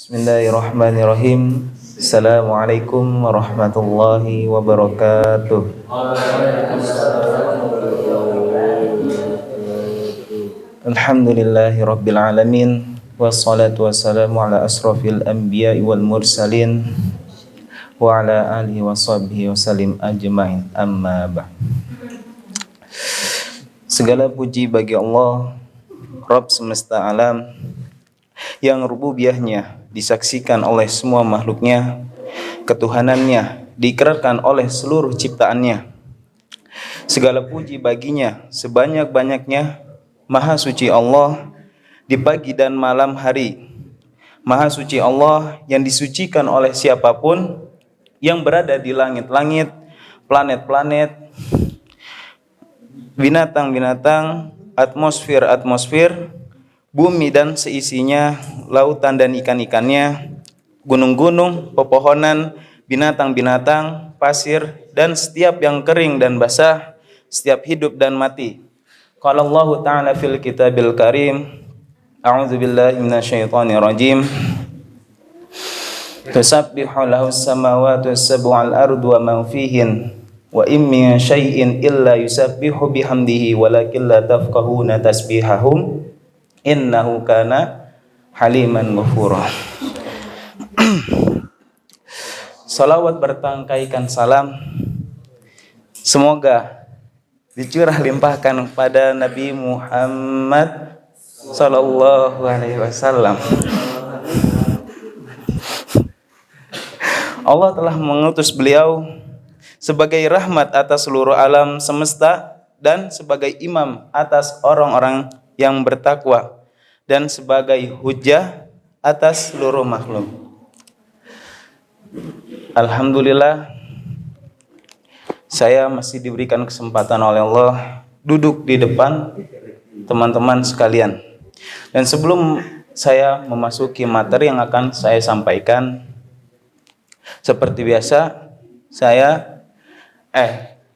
Bismillahirrahmanirrahim. Assalamualaikum warahmatullahi wabarakatuh. Alhamdulillahi rabbil alamin. Wassalatu wassalamu ala asrafil anbiya'i wal mursalin wa ala alihi wa sahbihi wasallim ajma'in. Amma ba'd. Segala puji bagi Allah, Rabb semesta alam, yang rububiyahnya disaksikan oleh semua makhluknya, ketuhanannya diikrarkan oleh seluruh ciptaannya. Segala puji baginya sebanyak-banyaknya. Maha suci Allah di pagi dan malam hari. Maha suci Allah yang disucikan oleh siapapun yang berada di langit-langit, planet-planet, binatang-binatang, atmosfer-atmosfer, bumi dan seisinya, lautan dan ikan-ikannya, gunung-gunung, pepohonan, binatang-binatang, pasir, dan setiap yang kering dan basah, setiap hidup dan mati. Qala Allah Ta'ala fil kitabil karim, a'udzu billahi minasyaitonir rajim. Tusabbihu lahus samawati was-sab'u wal ardu wa man fihin wa in min syai'in illa yusabbihu bihamdihi walakin la tafqahuna tasbihahum innahu kana haliman ghafura. Salawat bertangkaikan salam semoga dicurah limpahkan pada Nabi Muhammad sallallahu alaihi wasallam. Allah telah mengutus beliau sebagai rahmat atas seluruh alam semesta dan sebagai imam atas orang-orang yang bertakwa dan sebagai hujjah atas seluruh makhluk. Alhamdulillah, saya masih diberikan kesempatan oleh Allah duduk di depan teman-teman sekalian. Dan sebelum saya memasuki materi yang akan saya sampaikan, seperti biasa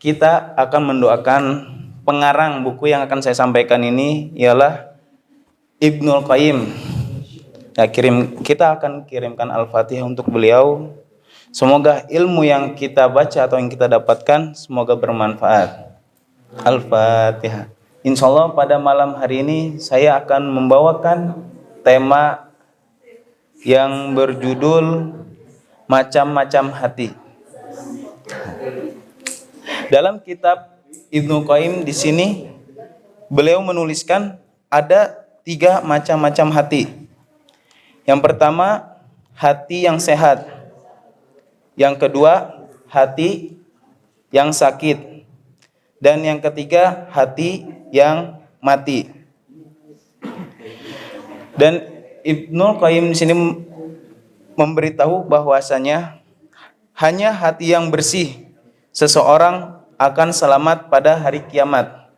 kita akan mendoakan pengarang buku yang akan saya sampaikan ini ialah Ibnul Qayyim. Kita akan kirimkan Al-Fatihah untuk beliau. Semoga ilmu yang kita baca atau yang kita dapatkan semoga bermanfaat. Al-Fatihah. Insyaallah pada malam hari ini saya akan membawakan tema yang berjudul macam-macam hati. Dalam kitab Ibnu Qayyim di sini beliau menuliskan ada 3 macam-macam hati. Yang pertama, hati yang sehat. Yang kedua, hati yang sakit. Dan yang ketiga, hati yang mati. Dan Ibnu Qayyim di sini memberitahu bahwasanya hanya hati yang bersih seseorang akan selamat pada hari kiamat.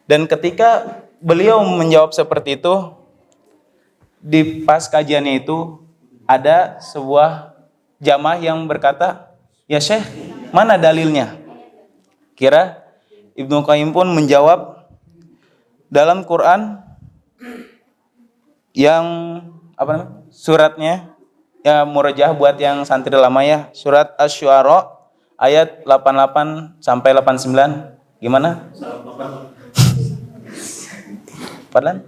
Dan ketika beliau menjawab seperti itu, di pas kajiannya itu ada sebuah jamaah yang berkata, "Ya Syekh, mana dalilnya?" Kira Ibnu Qayyim pun menjawab, dalam Quran yang suratnya ya murajaah buat yang santri lama ya, surat Asy-Syu'ara ayat 88 sampai 89. Gimana? Padahal?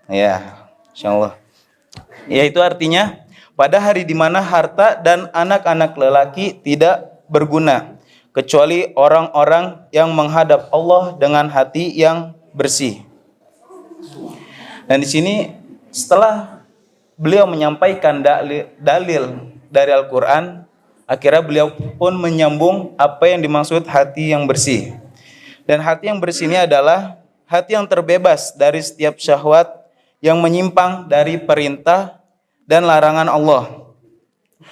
Ya, insyaallah. Yaitu artinya pada hari di mana harta dan anak-anak lelaki tidak berguna kecuali orang-orang yang menghadap Allah dengan hati yang bersih. Dan di sini setelah beliau menyampaikan dalil dari Al-Qur'an, akhirnya beliau pun menyambung apa yang dimaksud hati yang bersih. Dan hati yang bersih ini adalah hati yang terbebas dari setiap syahwat yang menyimpang dari perintah dan larangan Allah,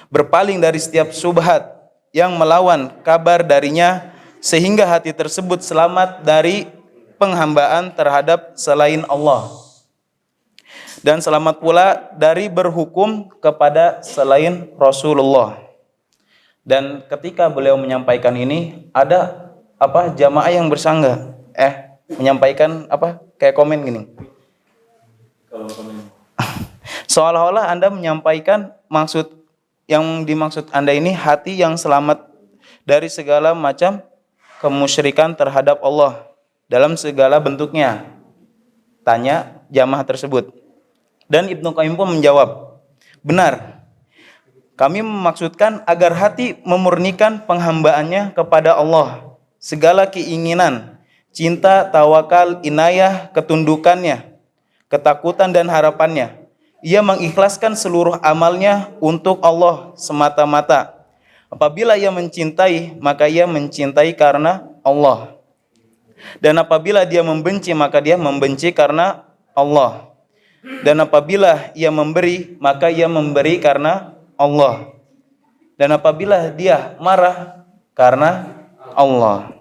berpaling dari setiap syubhat yang melawan kabar darinya, sehingga hati tersebut selamat dari penghambaan terhadap selain Allah, dan selamat pula dari berhukum kepada selain Rasulullah. Dan ketika beliau menyampaikan ini, ada jamaah yang bersanggah menyampaikan kayak komen gini. Seolah-olah Anda menyampaikan yang dimaksud Anda ini hati yang selamat dari segala macam kemusyrikan terhadap Allah dalam segala bentuknya. Tanya jamaah tersebut. Dan Ibnu Qayyim pun menjawab, benar. Kami memaksudkan agar hati memurnikan penghambaannya kepada Allah. Segala keinginan, cinta, tawakal, inayah, ketundukannya, ketakutan dan harapannya. Ia mengikhlaskan seluruh amalnya untuk Allah semata-mata. Apabila ia mencintai, maka ia mencintai karena Allah. Dan apabila dia membenci, maka dia membenci karena Allah. Dan apabila ia memberi, maka ia memberi karena Allah. Dan apabila dia marah, karena Allah.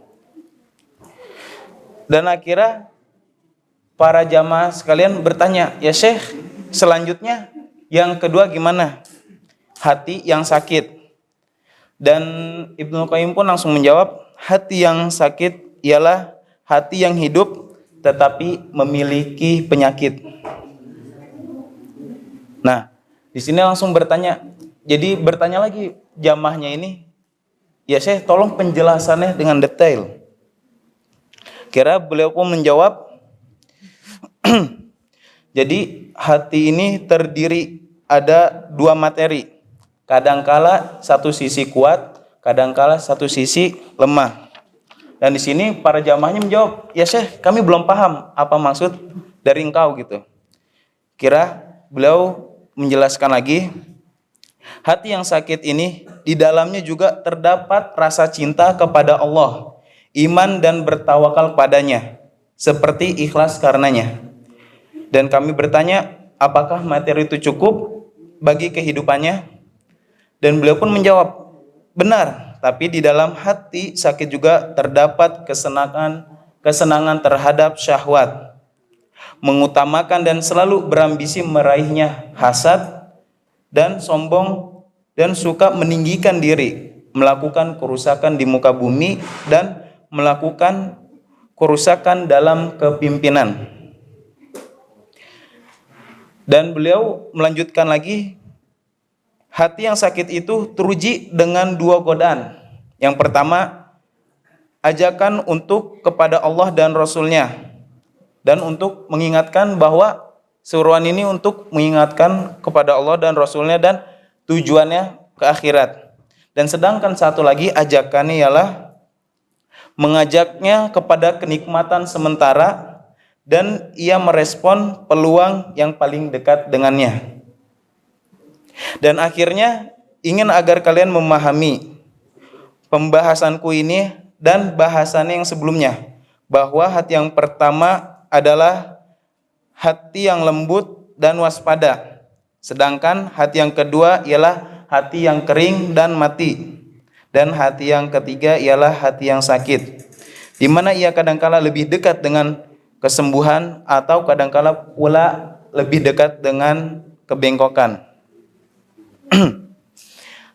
Dan akhirnya para jamaah sekalian bertanya, ya Syekh, selanjutnya yang kedua gimana? Hati yang sakit. Dan Ibnu Qayyim pun langsung menjawab, hati yang sakit ialah hati yang hidup tetapi memiliki penyakit. Nah, di sini langsung bertanya. Jadi bertanya lagi jamaahnya ini, ya Syekh, tolong penjelasannya dengan detail. Kira beliau pun menjawab, jadi hati ini terdiri ada dua materi. Kadangkala satu sisi kuat, kadangkala satu sisi lemah. Dan di sini para jamaahnya menjawab, ya Syekh, kami belum paham apa maksud dari engkau gitu. Kira beliau menjelaskan lagi, hati yang sakit ini di dalamnya juga terdapat rasa cinta kepada Allah, iman dan bertawakal padanya, seperti ikhlas karenanya. Dan kami bertanya, apakah materi itu cukup bagi kehidupannya? Dan beliau pun menjawab, benar, tapi di dalam hati sakit juga terdapat kesenangan terhadap syahwat, mengutamakan dan selalu berambisi meraihnya, hasad dan sombong, dan suka meninggikan diri, melakukan kerusakan di muka bumi, dan melakukan kerusakan dalam kepimpinan. Dan beliau melanjutkan lagi, hati yang sakit itu teruji dengan dua godaan. Yang pertama, ajakan untuk kepada Allah dan Rasulnya, dan untuk mengingatkan bahwa seruan ini untuk mengingatkan kepada Allah dan Rasulnya dan tujuannya ke akhirat. Dan sedangkan satu lagi ajakannya ialah mengajaknya kepada kenikmatan sementara, dan ia merespon peluang yang paling dekat dengannya. Dan akhirnya ingin agar kalian memahami pembahasanku ini dan bahasannya yang sebelumnya, bahwa hati yang pertama adalah hati yang lembut dan waspada, sedangkan hati yang kedua ialah hati yang kering dan mati, dan hati yang ketiga ialah hati yang sakit, di mana ia kadangkala lebih dekat dengan kesembuhan atau kadangkala pula lebih dekat dengan kebengkokan.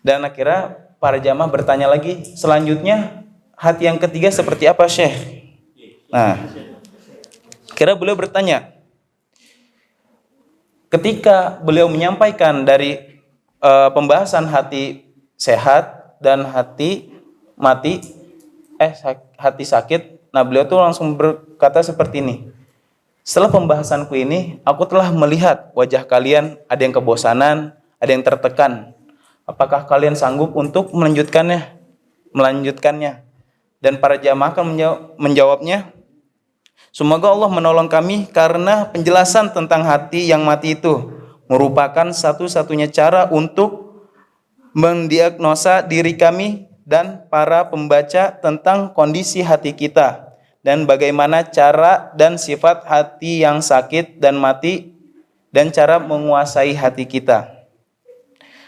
Dan akhirnya para jamaah bertanya lagi, selanjutnya hati yang ketiga seperti apa Syekh? Nah, kira beliau bertanya, ketika beliau menyampaikan dari pembahasan hati sehat dan hati mati, hati sakit, nah beliau tuh langsung berkata seperti ini, setelah pembahasanku ini, aku telah melihat wajah kalian ada yang kebosanan, ada yang tertekan. Apakah kalian sanggup untuk melanjutkannya? Dan para jamaah akan menjawabnya, semoga Allah menolong kami karena penjelasan tentang hati yang mati itu merupakan satu-satunya cara untuk mendiagnosa diri kami dan para pembaca tentang kondisi hati kita dan bagaimana cara dan sifat hati yang sakit dan mati dan cara menguasai hati kita.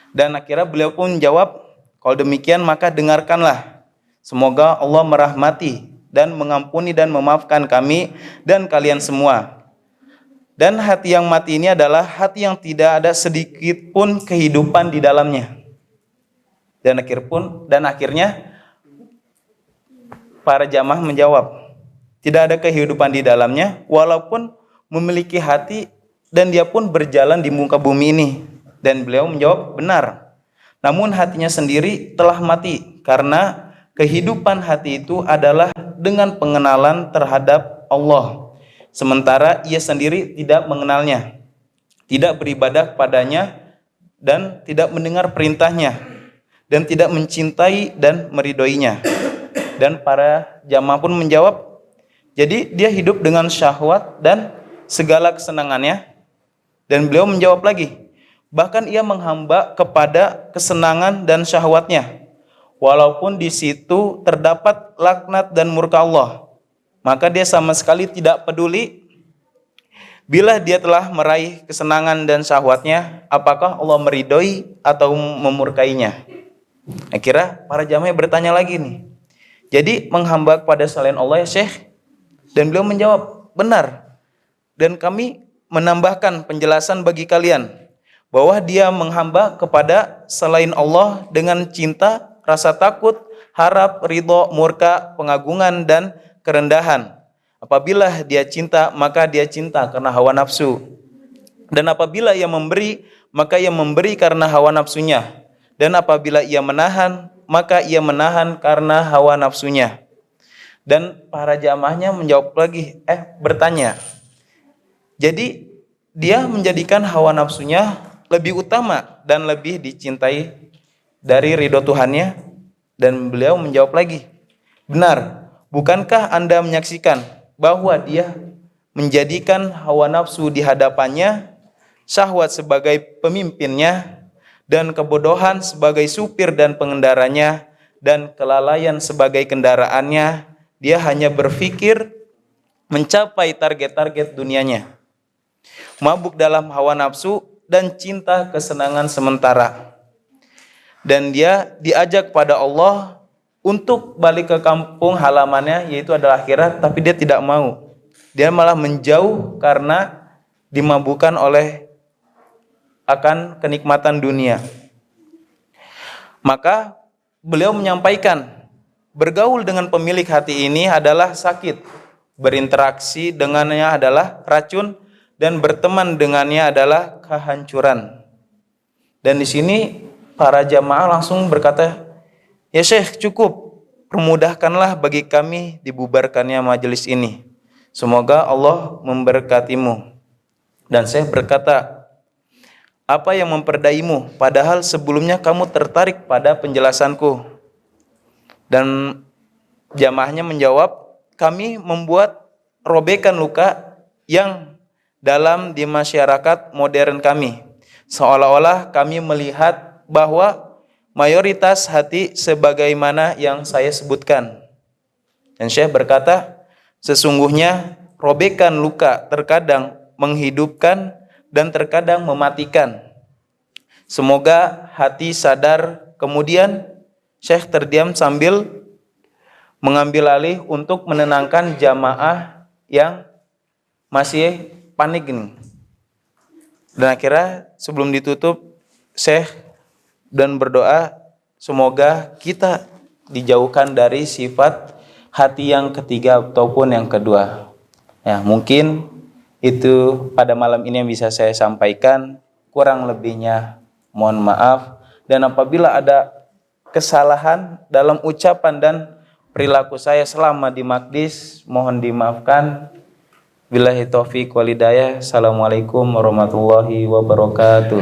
Dan akhirnya beliau pun jawab, kalau demikian maka dengarkanlah. Semoga Allah merahmati dan mengampuni dan memaafkan kami dan kalian semua. Dan hati yang mati ini adalah hati yang tidak ada sedikit pun kehidupan di dalamnya. Dan akhirnya para jamaah menjawab, tidak ada kehidupan di dalamnya walaupun memiliki hati dan dia pun berjalan di muka bumi ini. Dan beliau menjawab, benar. Namun hatinya sendiri telah mati, karena kehidupan hati itu adalah dengan pengenalan terhadap Allah, sementara ia sendiri tidak mengenalnya, tidak beribadah kepadanya, dan tidak mendengar perintahnya, dan tidak mencintai dan meridhoinya. Dan para jamaah pun menjawab, jadi dia hidup dengan syahwat dan segala kesenangannya. Dan beliau menjawab lagi, bahkan ia menghamba kepada kesenangan dan syahwatnya, walaupun di situ terdapat laknat dan murka Allah, maka dia sama sekali tidak peduli bila dia telah meraih kesenangan dan syahwatnya, apakah Allah meridhoi atau memurkainya. Akhirnya para jamaah bertanya lagi nih, jadi menghamba kepada selain Allah ya Syekh? Dan beliau menjawab, benar. Dan kami menambahkan penjelasan bagi kalian bahwa dia menghamba kepada selain Allah dengan cinta, rasa takut, harap, ridho, murka, pengagungan, dan kerendahan. Apabila dia cinta, maka dia cinta karena hawa nafsu. Dan apabila ia memberi, maka ia memberi karena hawa nafsunya. Dan apabila ia menahan, maka ia menahan karena hawa nafsunya. Dan para jamaahnya menjawab lagi, bertanya, jadi dia menjadikan hawa nafsunya lebih utama dan lebih dicintai dari ridho Tuhannya. Dan beliau menjawab lagi, benar, bukankah Anda menyaksikan bahwa dia menjadikan hawa nafsu di hadapannya, syahwat sebagai pemimpinnya, dan kebodohan sebagai supir dan pengendaranya, dan kelalaian sebagai kendaraannya. Dia hanya berpikir mencapai target-target dunianya, mabuk dalam hawa nafsu dan cinta kesenangan sementara. Dan dia diajak pada Allah untuk balik ke kampung halamannya, yaitu adalah akhirat, tapi dia tidak mau. Dia malah menjauh karena dimabukkan oleh akan kenikmatan dunia. Maka beliau menyampaikan, bergaul dengan pemilik hati ini adalah sakit, berinteraksi dengannya adalah racun, dan berteman dengannya adalah kehancuran. Dan di sini para jamaah langsung berkata, ya Syekh, cukup, permudahkanlah bagi kami dibubarkannya majelis ini. Semoga Allah memberkatimu. Dan Syekh berkata, apa yang memperdaimu, padahal sebelumnya kamu tertarik pada penjelasanku? Dan jamaahnya menjawab, kami membuat robekan luka yang dalam di masyarakat modern kami, seolah-olah kami melihat bahwa mayoritas hati sebagaimana yang saya sebutkan. Dan Syekh berkata, sesungguhnya robekan luka terkadang menghidupkan dan terkadang mematikan. Semoga hati sadar. Kemudian Syekh terdiam sambil mengambil alih untuk menenangkan jamaah yang masih panik ini. Dan akhirnya sebelum ditutup, Syekh dan berdoa, semoga kita dijauhkan dari sifat hati yang ketiga ataupun yang kedua. Ya, mungkin itu pada malam ini yang bisa saya sampaikan. Kurang lebihnya mohon maaf. Dan apabila ada kesalahan dalam ucapan dan perilaku saya selama di Magdis, mohon dimaafkan. Billahi taufiq wal hidayah. Assalamualaikum warahmatullahi wabarakatuh.